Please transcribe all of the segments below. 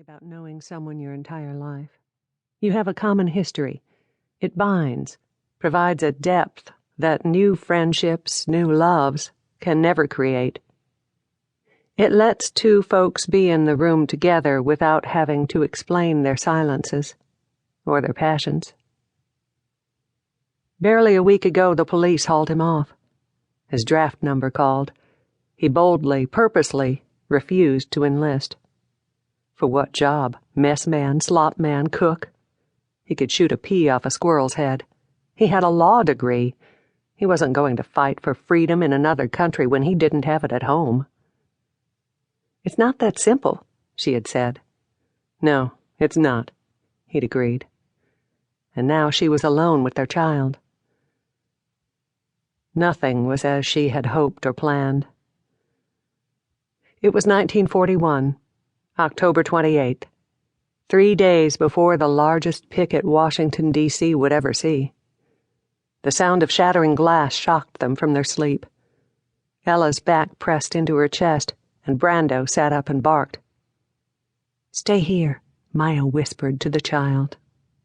about knowing someone your entire life. You have a common history. It binds, provides a depth that new friendships, new loves can never create. It lets two folks be in the room together without having to explain their silences or their passions. Barely a week ago, the police hauled him off. His draft number called. He boldly, purposely refused to enlist. For what job? Mess man, slop man, cook? He could shoot a pea off a squirrel's head. He had a law degree. He wasn't going to fight for freedom in another country when he didn't have it at home. It's not that simple, she had said. No, it's not, he'd agreed. And now she was alone with their child. Nothing was as she had hoped or planned. It was 1941, October 28th, 3 days before the largest picket Washington, D.C. would ever see. The sound of shattering glass shocked them from their sleep. Ella's back pressed into her chest, and Brando sat up and barked. "Stay here," Maya whispered to the child.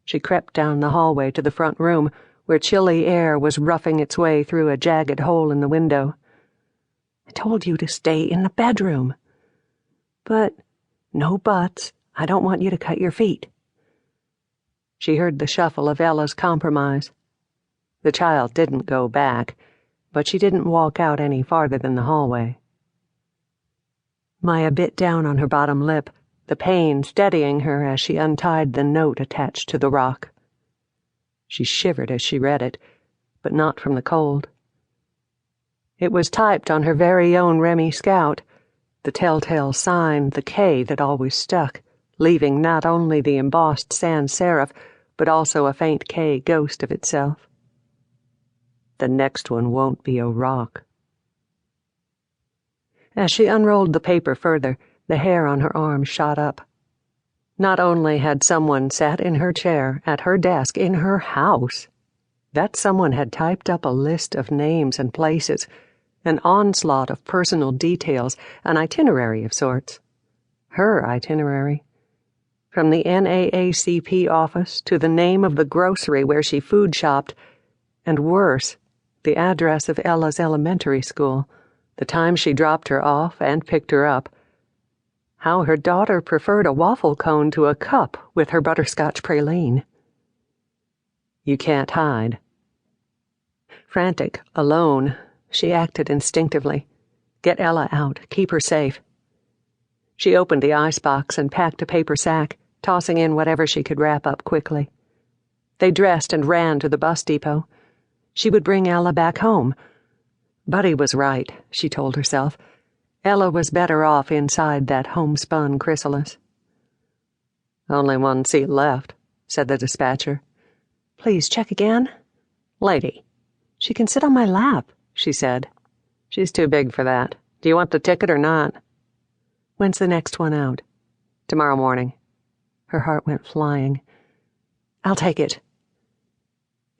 She crept down the hallway to the front room, where chilly air was roughing its way through a jagged hole in the window. "I told you to stay in the bedroom." "But—" "No buts. I don't want you to cut your feet." She heard the shuffle of Ella's compromise. The child didn't go back, but she didn't walk out any farther than the hallway. Maya bit down on her bottom lip, the pain steadying her as she untied the note attached to the rock. She shivered as she read it, but not from the cold. It was typed on her very own Remy Scout, the telltale sign, the K that always stuck, leaving not only the embossed sans serif, but also a faint K ghost of itself. The next one won't be a rock. As she unrolled the paper further, the hair on her arm shot up. Not only had someone sat in her chair, at her desk, in her house, that someone had typed up a list of names and places, an onslaught of personal details, an itinerary of sorts. Her itinerary. From the NAACP office to the name of the grocery where she food shopped, and worse, the address of Ella's elementary school, the time she dropped her off and picked her up, how her daughter preferred a waffle cone to a cup with her butterscotch praline. You can't hide. Frantic, alone, she acted instinctively. Get Ella out, keep her safe. She opened the icebox and packed a paper sack, tossing in whatever she could wrap up quickly. They dressed and ran to the bus depot. She would bring Ella back home. Buddy was right, she told herself. Ella was better off inside that homespun chrysalis. "Only one seat left," said the dispatcher. "Please check again." "Lady." "She can sit on my lap," she said. "She's too big for that. Do you want the ticket or not?" "When's the next one out?" "Tomorrow morning." Her heart went flying. "I'll take it."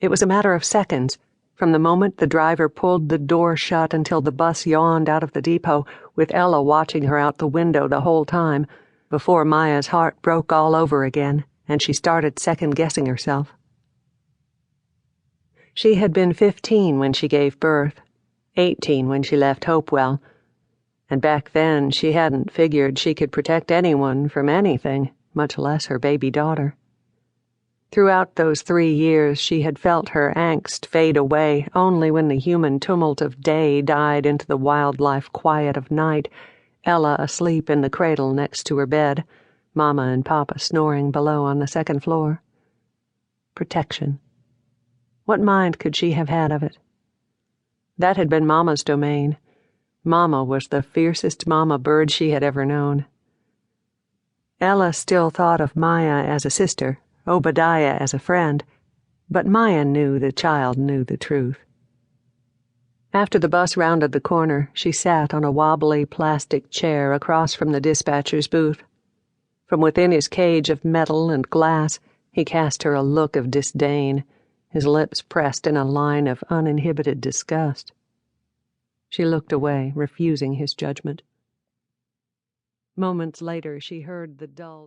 It was a matter of seconds, from the moment the driver pulled the door shut until the bus yawned out of the depot, with Ella watching her out the window the whole time, before Maya's heart broke all over again and she started second-guessing herself. She had been 15 when she gave birth, 18 when she left Hopewell, and back then she hadn't figured she could protect anyone from anything, much less her baby daughter. Throughout those 3 years she had felt her angst fade away only when the human tumult of day died into the wildlife quiet of night, Ella asleep in the cradle next to her bed, Mama and Papa snoring below on the second floor. Protection. What mind could she have had of it? That had been Mama's domain. Mama was the fiercest mama bird she had ever known. Ella still thought of Maya as a sister, Obadiah as a friend, but Maya knew the child knew the truth. After the bus rounded the corner, she sat on a wobbly plastic chair across from the dispatcher's booth. From within his cage of metal and glass, he cast her a look of disdain, his lips pressed in a line of uninhibited disgust. She looked away, refusing his judgment. Moments later, she heard the dull